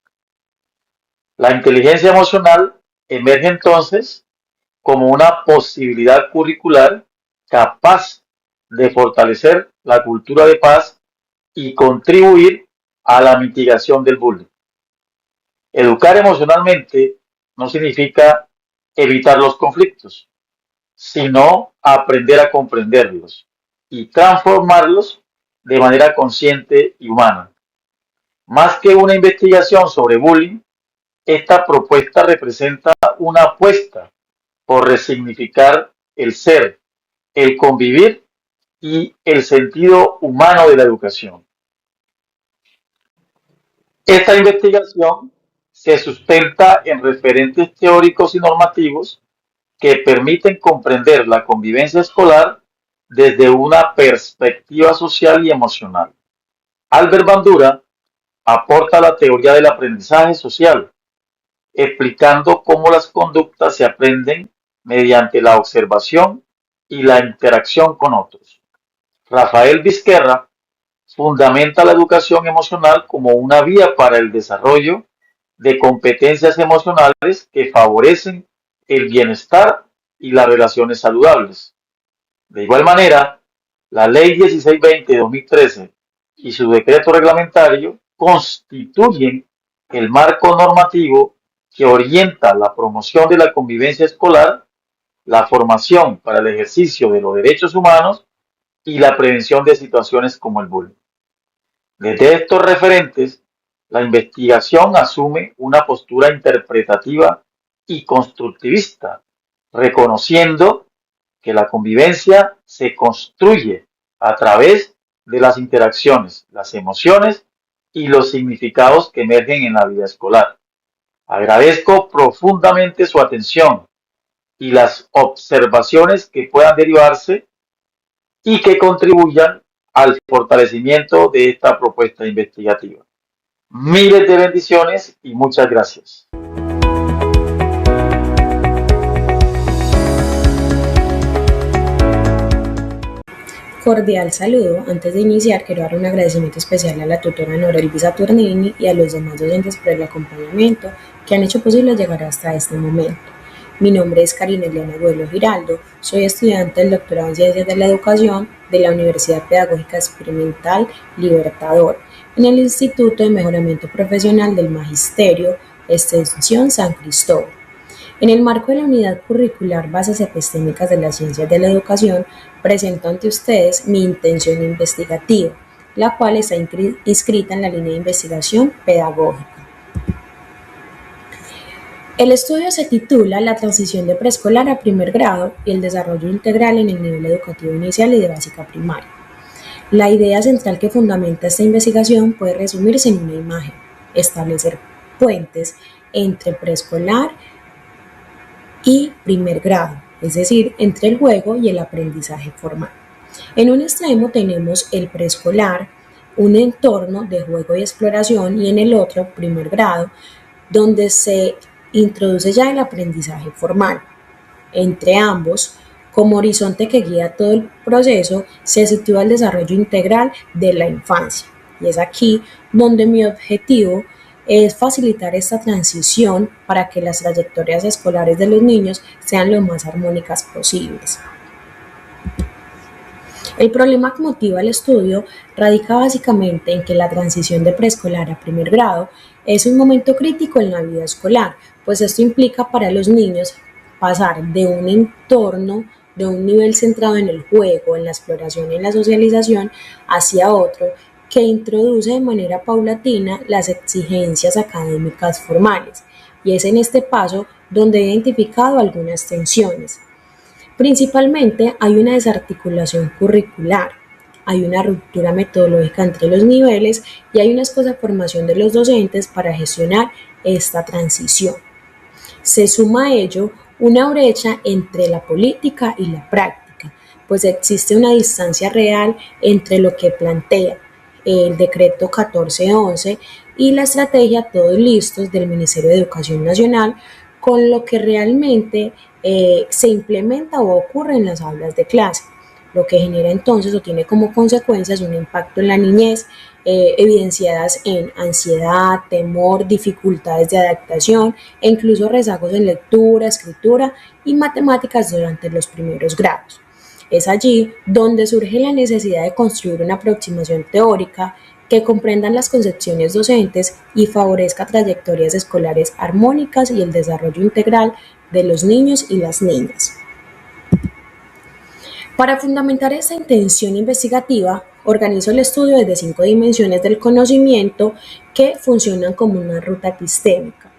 La inteligencia emocional emerge entonces como una posibilidad curricular capaz de fortalecer la cultura de paz y contribuir a la mitigación del bullying. Educar emocionalmente no significa evitar los conflictos, sino aprender a comprenderlos y transformarlos de manera consciente y humana. Más que una investigación sobre bullying, esta propuesta representa una apuesta por resignificar el ser, el convivir y el sentido humano de la educación. Esta investigación se sustenta en referentes teóricos y normativos que permiten comprender la convivencia escolar desde una perspectiva social y emocional. Albert Bandura aporta la teoría del aprendizaje social, explicando cómo las conductas se aprenden mediante la observación y la interacción con otros. Rafael Vizquerra fundamenta la educación emocional como una vía para el desarrollo de competencias emocionales que favorecen el bienestar y las relaciones saludables. De igual manera, la Ley 1620 de 2013 y su decreto reglamentario constituyen el marco normativo que orienta la promoción de la convivencia escolar, la formación para el ejercicio de los derechos humanos y la prevención de situaciones como el bullying. Desde estos referentes, la investigación asume una postura interpretativa y constructivista, reconociendo que la convivencia se construye a través de las interacciones, las emociones y los significados que emergen en la vida escolar. Agradezco profundamente su atención y las observaciones que puedan derivarse y que contribuyan al fortalecimiento de esta propuesta investigativa. Miles de bendiciones y muchas gracias. Cordial saludo. Antes de iniciar, quiero dar un agradecimiento especial a la tutora Nora Elvisa Turnini y a los demás docentes por el acompañamiento que han hecho posible llegar hasta este momento. Mi nombre es Karina Eliana Duelo Giraldo, soy estudiante del doctorado en Ciencias de la Educación de la Universidad Pedagógica Experimental Libertador, en el Instituto de Mejoramiento Profesional del Magisterio, Extensión San Cristóbal. En el marco de la unidad curricular Bases Epistémicas de las Ciencias de la Educación, presento ante ustedes mi intención investigativa, la cual está inscrita en la línea de investigación pedagógica. El estudio se titula La transición de preescolar a primer grado y el desarrollo integral en el nivel educativo inicial y de básica primaria. La idea central que fundamenta esta investigación puede resumirse en una imagen: establecer puentes entre preescolar y primer grado, es decir, entre el juego y el aprendizaje formal. En un extremo tenemos el preescolar, un entorno de juego y exploración, y en el otro, primer grado, donde se introduce ya el aprendizaje formal. Entre ambos, como horizonte que guía todo el proceso, se sitúa el desarrollo integral de la infancia. Y es aquí donde mi objetivo es facilitar esta transición para que las trayectorias escolares de los niños sean lo más armónicas posibles. El problema que motiva el estudio radica básicamente en que la transición de preescolar a primer grado es un momento crítico en la vida escolar, pues esto implica para los niños pasar de un entorno, de un nivel centrado en el juego, en la exploración y en la socialización, hacia otro que introduce de manera paulatina las exigencias académicas formales, y es en este paso donde he identificado algunas tensiones. Principalmente hay una desarticulación curricular, hay una ruptura metodológica entre los niveles y hay una escasa formación de los docentes para gestionar esta transición. Se suma a ello una brecha entre la política y la práctica, pues existe una distancia real entre lo que plantea el decreto 1411 y la estrategia Todos Listos del Ministerio de Educación Nacional con lo que realmente se implementa o ocurre en las aulas de clase, lo que genera entonces o tiene como consecuencias un impacto en la niñez, evidenciadas en ansiedad, temor, dificultades de adaptación e incluso rezagos en lectura, escritura y matemáticas durante los primeros grados. Es allí donde surge la necesidad de construir una aproximación teórica que comprendan las concepciones docentes y favorezca trayectorias escolares armónicas y el desarrollo integral de los niños y las niñas. Para fundamentar esta intención investigativa, organizo el estudio desde 5 dimensiones del conocimiento que funcionan como una ruta epistémica.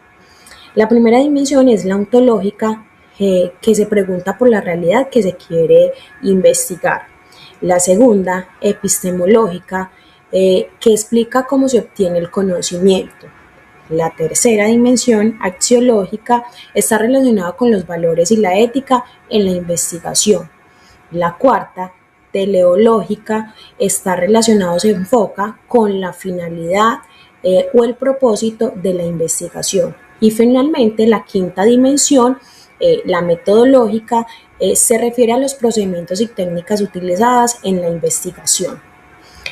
La primera dimensión es la ontológica, que se pregunta por la realidad que se quiere investigar. La segunda, epistemológica, que explica cómo se obtiene el conocimiento. La tercera dimensión, axiológica, está relacionada con los valores y la ética en la investigación. La cuarta, teleológica, está relacionado, se enfoca con la finalidad o el propósito de la investigación. Y finalmente, la quinta dimensión, la metodológica, se refiere a los procedimientos y técnicas utilizadas en la investigación.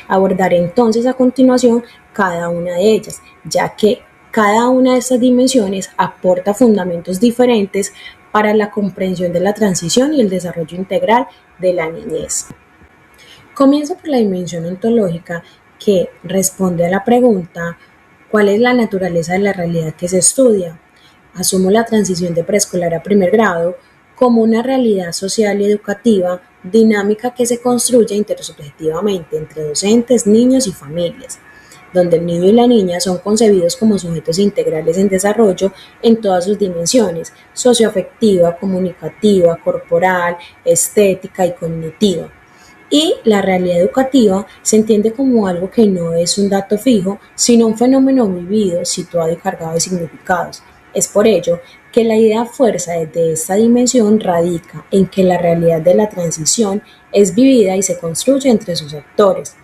Abordaré entonces a continuación cada una de ellas, ya que cada una de estas dimensiones aporta fundamentos diferentes para la comprensión de la transición y el desarrollo integral de la niñez. Comienzo por la dimensión ontológica, que responde a la pregunta: ¿cuál es la naturaleza de la realidad que se estudia? Asumo la transición de preescolar a primer grado como una realidad social y educativa dinámica que se construye intersubjetivamente entre docentes, niños y familias, donde el niño y la niña son concebidos como sujetos integrales en desarrollo en todas sus dimensiones: socioafectiva, comunicativa, corporal, estética y cognitiva. Y la realidad educativa se entiende como algo que no es un dato fijo, sino un fenómeno vivido, situado y cargado de significados. Es por ello que la idea fuerza desde esta dimensión radica en que la realidad de la transición es vivida y se construye entre sus actores.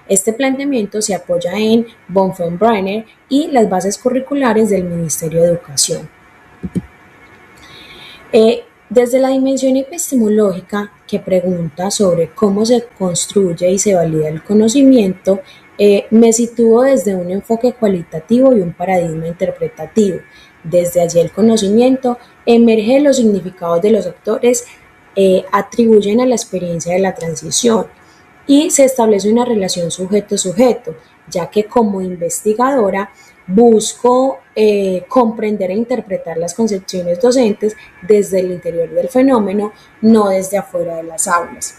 Este planteamiento se apoya en Bonhoeffer y las bases curriculares del Ministerio de Educación. Desde la dimensión epistemológica, que pregunta sobre cómo se construye y se valida el conocimiento, me sitúo desde un enfoque cualitativo y un paradigma interpretativo. Desde allí el conocimiento emerge de los significados de los actores, atribuyen a la experiencia de la transición y se establece una relación sujeto-sujeto, ya que como investigadora busco comprender e interpretar las concepciones docentes desde el interior del fenómeno, no desde afuera de las aulas.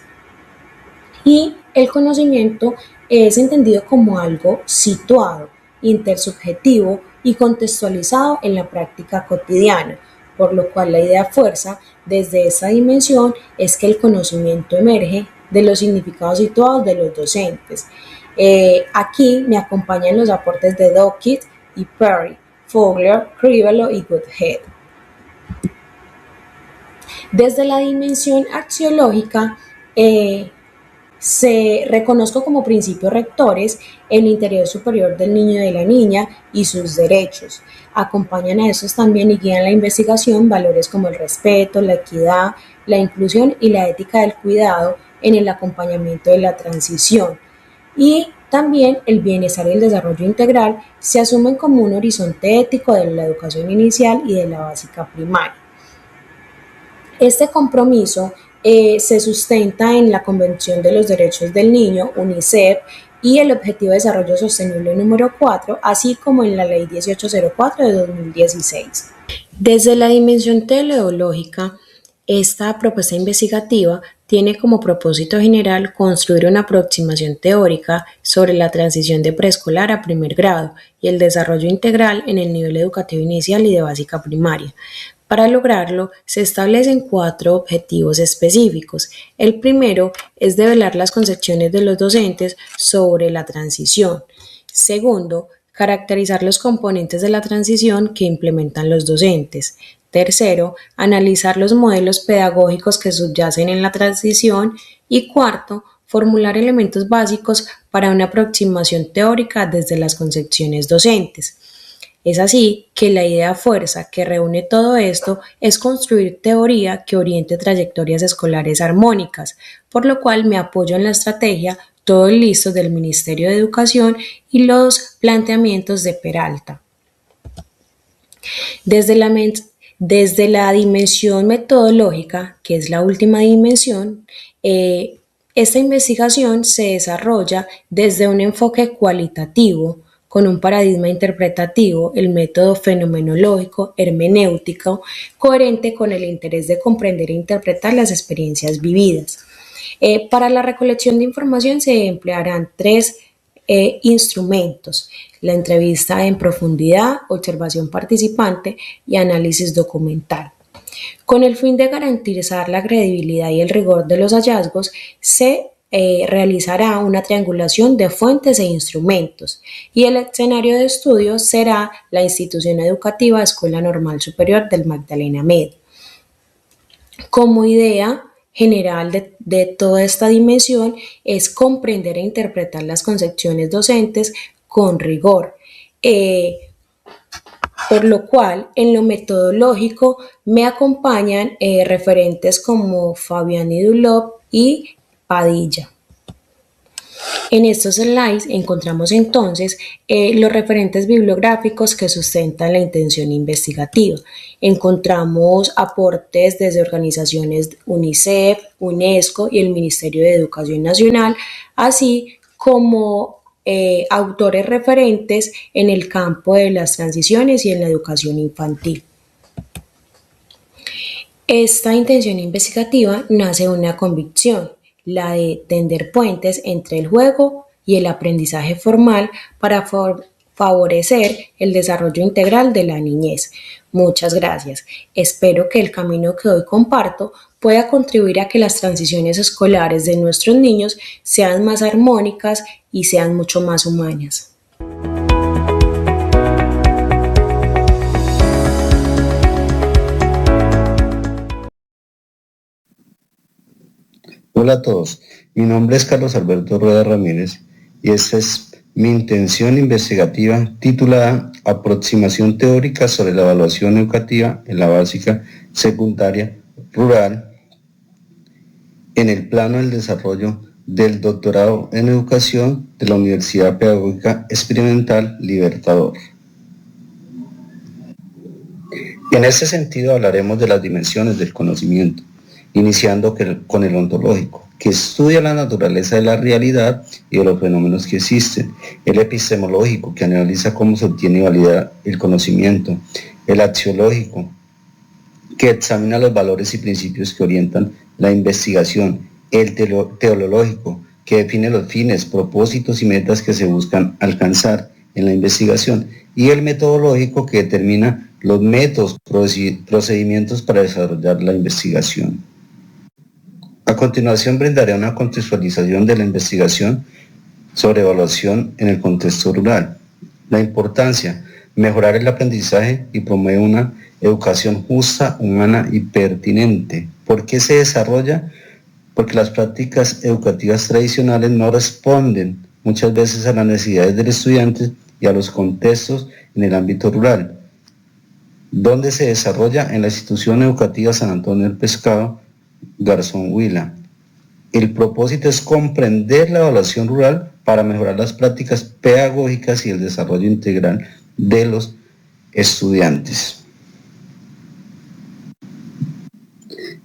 Y el conocimiento es entendido como algo situado, intersubjetivo y contextualizado en la práctica cotidiana, por lo cual la idea fuerza desde esa dimensión es que el conocimiento emerge de los significados situados de los docentes. Aquí me acompañan los aportes de Dockett y Perry, Fogler, Crivelló y Goodhead. Desde la dimensión axiológica, se reconozco como principios rectores el interior superior del niño y de la niña y sus derechos. Acompañan a estos también y guían la investigación valores como el respeto, la equidad, la inclusión y la ética del cuidado en el acompañamiento de la transición. Y también el bienestar y el desarrollo integral se asumen como un horizonte ético de la educación inicial y de la básica primaria. Este compromiso se sustenta en la Convención de los Derechos del Niño, UNICEF, y el Objetivo de Desarrollo Sostenible número 4, así como en la Ley 1804 de 2016. Desde la dimensión teleológica, esta propuesta investigativa tiene como propósito general construir una aproximación teórica sobre la transición de preescolar a primer grado y el desarrollo integral en el nivel educativo inicial y de básica primaria, Para lograrlo, se establecen 4 objetivos específicos. El primero es develar las concepciones de los docentes sobre la transición. Segundo, caracterizar los componentes de la transición que implementan los docentes. Tercero, analizar los modelos pedagógicos que subyacen en la transición. Y cuarto, formular elementos básicos para una aproximación teórica desde las concepciones docentes. Es así que la idea fuerza que reúne todo esto es construir teoría que oriente trayectorias escolares armónicas, por lo cual me apoyo en la estrategia Todos Listos del Ministerio de Educación y los planteamientos de Peralta. Desde la dimensión metodológica, que es la última dimensión, esta investigación se desarrolla desde un enfoque cualitativo, con un paradigma interpretativo, el método fenomenológico hermenéutico, coherente con el interés de comprender e interpretar las experiencias vividas. Para la recolección de información se emplearán 3 instrumentos: la entrevista en profundidad, observación participante y análisis documental. Con el fin de garantizar la credibilidad y el rigor de los hallazgos, se realizará una triangulación de fuentes e instrumentos, y el escenario de estudio será la institución educativa Escuela Normal Superior del Magdalena Medio. Como idea general de toda esta dimensión es comprender e interpretar las concepciones docentes con rigor, por lo cual en lo metodológico me acompañan referentes como Fabiani Dulop y Padilla. En estos slides encontramos entonces los referentes bibliográficos que sustentan la intención investigativa. Encontramos aportes desde organizaciones UNICEF, UNESCO y el Ministerio de Educación Nacional, así como autores referentes en el campo de las transiciones y en la educación infantil. Esta intención investigativa nace de una convicción, la de tender puentes entre el juego y el aprendizaje formal para favorecer el desarrollo integral de la niñez. Muchas gracias. Espero que el camino que hoy comparto pueda contribuir a que las transiciones escolares de nuestros niños sean más armónicas y sean mucho más humanas. Hola a todos, mi nombre es Carlos Alberto Rueda Ramírez y esta es mi intención investigativa titulada Aproximación teórica sobre la evaluación educativa en la básica, secundaria, rural, en el plano del desarrollo del doctorado en educación de la Universidad Pedagógica Experimental Libertador. En este sentido hablaremos de las dimensiones del conocimiento, iniciando con el ontológico, que estudia la naturaleza de la realidad y de los fenómenos que existen; el epistemológico, que analiza cómo se obtiene y valida el conocimiento; el axiológico, que examina los valores y principios que orientan la investigación; el teleológico, que define los fines, propósitos y metas que se buscan alcanzar en la investigación; y el metodológico, que determina los métodos, procedimientos para desarrollar la investigación. A continuación brindaré una contextualización de la investigación sobre evaluación en el contexto rural. La importancia: mejorar el aprendizaje y promover una educación justa, humana y pertinente. ¿Por qué se desarrolla? Porque las prácticas educativas tradicionales no responden muchas veces a las necesidades del estudiante y a los contextos en el ámbito rural. ¿Dónde se desarrolla? En la institución educativa San Antonio del Pescado, Garzón Huila. El propósito es comprender la evaluación rural para mejorar las prácticas pedagógicas y el desarrollo integral de los estudiantes.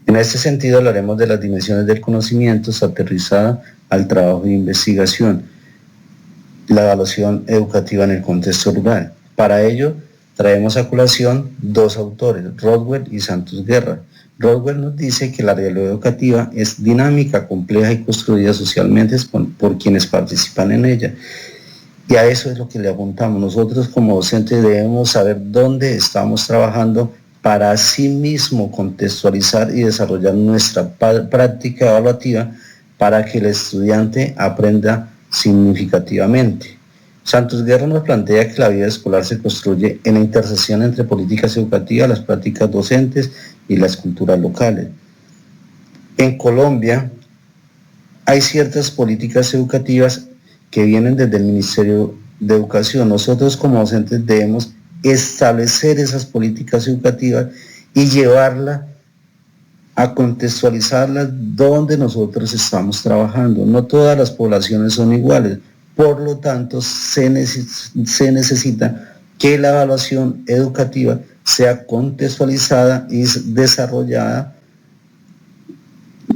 En este sentido hablaremos de las dimensiones del conocimiento aterrizada al trabajo de investigación, la evaluación educativa en el contexto rural. Para ello traemos a colación 2 autores, Rodwell y Santos Guerra. Rodwell nos dice que la realidad educativa es dinámica, compleja y construida socialmente por quienes participan en ella. Y a eso es lo que le apuntamos. Nosotros como docentes debemos saber dónde estamos trabajando para asimismo contextualizar y desarrollar nuestra práctica evaluativa para que el estudiante aprenda significativamente. Santos Guerra nos plantea que la vida escolar se construye en la intersección entre políticas educativas, las prácticas docentes y las culturas locales. En Colombia hay ciertas políticas educativas que vienen desde el Ministerio de Educación. Nosotros como docentes debemos establecer esas políticas educativas y llevarlas a contextualizarlas donde nosotros estamos trabajando. No todas las poblaciones son iguales, por lo tanto se necesita que la evaluación educativa sea contextualizada y desarrollada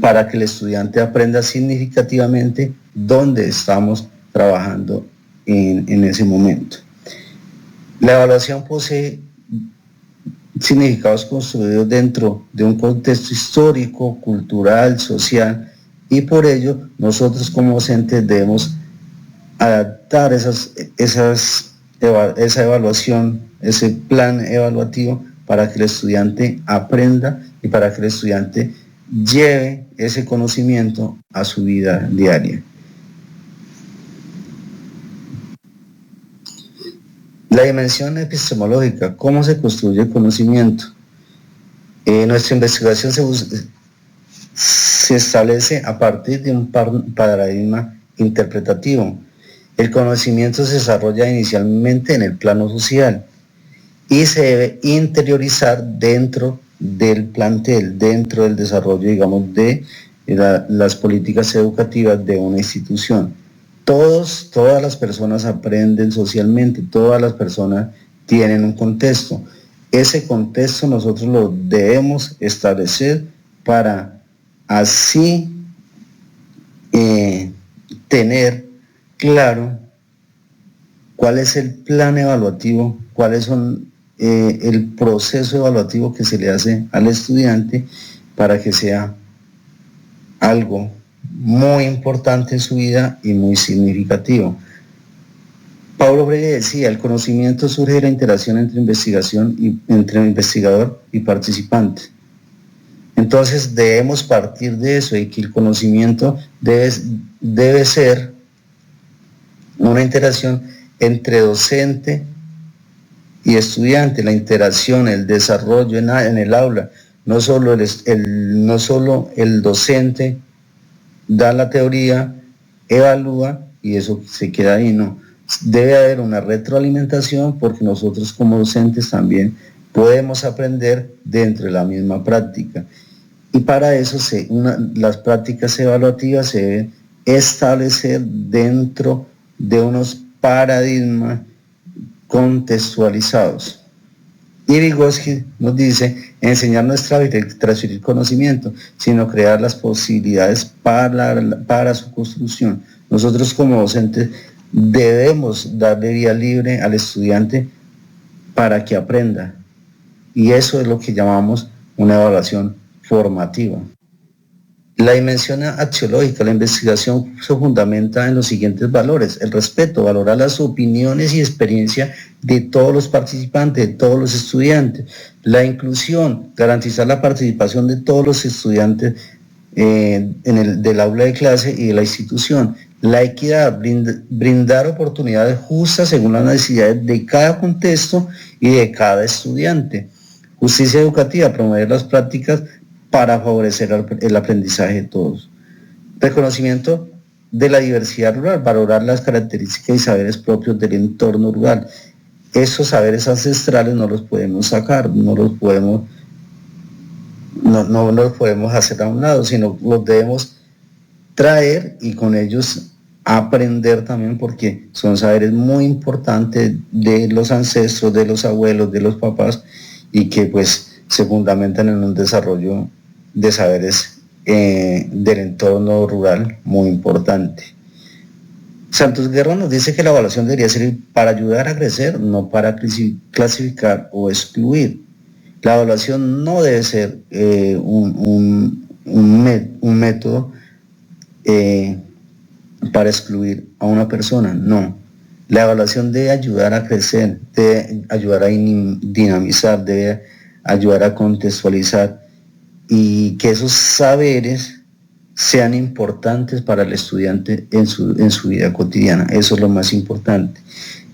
para que el estudiante aprenda significativamente dónde estamos trabajando en ese momento. La evaluación posee significados construidos dentro de un contexto histórico, cultural, social, y por ello nosotros como docentes debemos adaptar esa evaluación, ese plan evaluativo para que el estudiante aprenda y para que el estudiante lleve ese conocimiento a su vida diaria. La dimensión epistemológica, ¿cómo se construye el conocimiento? Nuestra investigación se establece a partir de un paradigma interpretativo. El conocimiento se desarrolla inicialmente en el plano social y se debe interiorizar dentro del plantel, dentro del desarrollo, digamos, de las políticas educativas de una institución. Todas las personas aprenden socialmente, todas las personas tienen un contexto. Ese contexto nosotros lo debemos establecer para así tener claro cuál es el plan evaluativo, cuáles son el proceso evaluativo que se le hace al estudiante para que sea algo muy importante en su vida y muy significativo. Paulo Freire decía, el conocimiento surge de la interacción entre entre investigador y participante. Entonces debemos partir de eso y que el conocimiento debe ser una interacción entre docente y estudiante, la interacción, el desarrollo en el aula. No solo el docente da la teoría, evalúa y eso se queda ahí, no. Debe haber una retroalimentación porque nosotros como docentes también podemos aprender dentro de la misma práctica. Y para eso las prácticas evaluativas se deben establecer dentro de unos paradigmas contextualizados. Y Vygotsky nos dice, enseñar no es transferir conocimiento, sino crear las posibilidades para su construcción. Nosotros como docentes debemos darle vía libre al estudiante para que aprenda. Y eso es lo que llamamos una evaluación formativa. La dimensión axiológica, la investigación se fundamenta en los siguientes valores: el respeto, valorar las opiniones y experiencia de todos los participantes, de todos los estudiantes; la inclusión, garantizar la participación de todos los estudiantes del aula de clase y de la institución; la equidad, brindar oportunidades justas según las necesidades de cada contexto y de cada estudiante; justicia educativa, promover las prácticas para favorecer el aprendizaje de todos; reconocimiento de la diversidad rural, valorar las características y saberes propios del entorno rural. Esos saberes ancestrales no los podemos sacar, no los podemos hacer a un lado, sino los debemos traer y con ellos aprender también, porque son saberes muy importantes de los ancestros, de los abuelos, de los papás, y que pues se fundamentan en un desarrollo de saberes del entorno rural muy importante. Santos Guerra nos dice que la evaluación debería servir para ayudar a crecer, no para clasificar o excluir. La evaluación no debe ser un método para excluir a una persona, no. La evaluación debe ayudar a crecer, debe ayudar a dinamizar, debe ayudar a contextualizar y que esos saberes sean importantes para el estudiante en su vida cotidiana. Eso es lo más importante.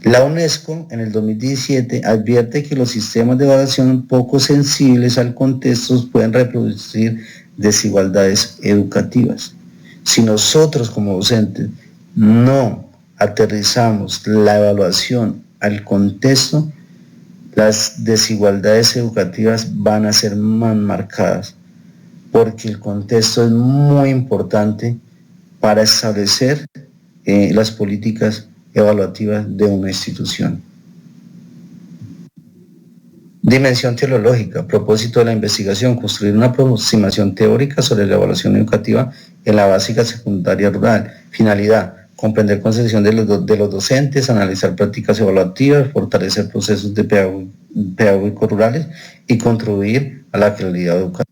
La UNESCO en el 2017 advierte que los sistemas de evaluación poco sensibles al contexto pueden reproducir desigualdades educativas. Si nosotros como docentes no aterrizamos la evaluación al contexto, las desigualdades educativas van a ser más marcadas, porque el contexto es muy importante para establecer las políticas evaluativas de una institución. Dimensión teológica. Propósito de la investigación: construir una aproximación teórica sobre la evaluación educativa en la básica secundaria rural. Finalidad: comprender concepción de los docentes, analizar prácticas evaluativas, fortalecer procesos de pedagógicos rurales y contribuir a la calidad educativa.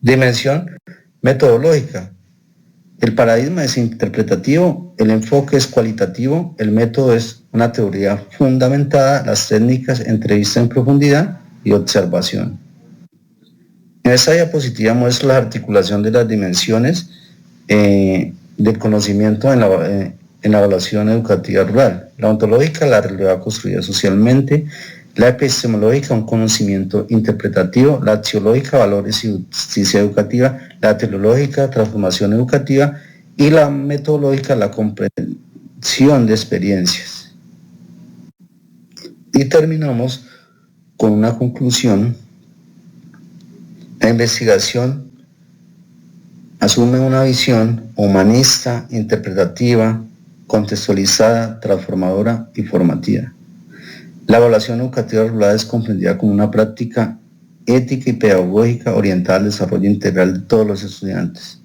Dimensión metodológica. El paradigma es interpretativo, el enfoque es cualitativo, el método es una teoría fundamentada, las técnicas, entrevista en profundidad y observación. En esta diapositiva muestro la articulación de las dimensiones del conocimiento en la evaluación educativa rural. La ontológica, la realidad construida socialmente; la epistemológica, un conocimiento interpretativo; la axiológica, valores y justicia educativa; la teleológica, transformación educativa; y la metodológica, la comprensión de experiencias. Y terminamos con una conclusión. La investigación asume una visión humanista, interpretativa, contextualizada, transformadora y formativa. La evaluación educativa rural es comprendida como una práctica ética y pedagógica orientada al desarrollo integral de todos los estudiantes.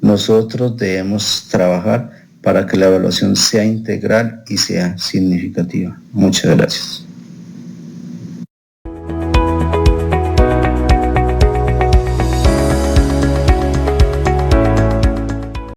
Nosotros debemos trabajar para que la evaluación sea integral y sea significativa. Muchas gracias.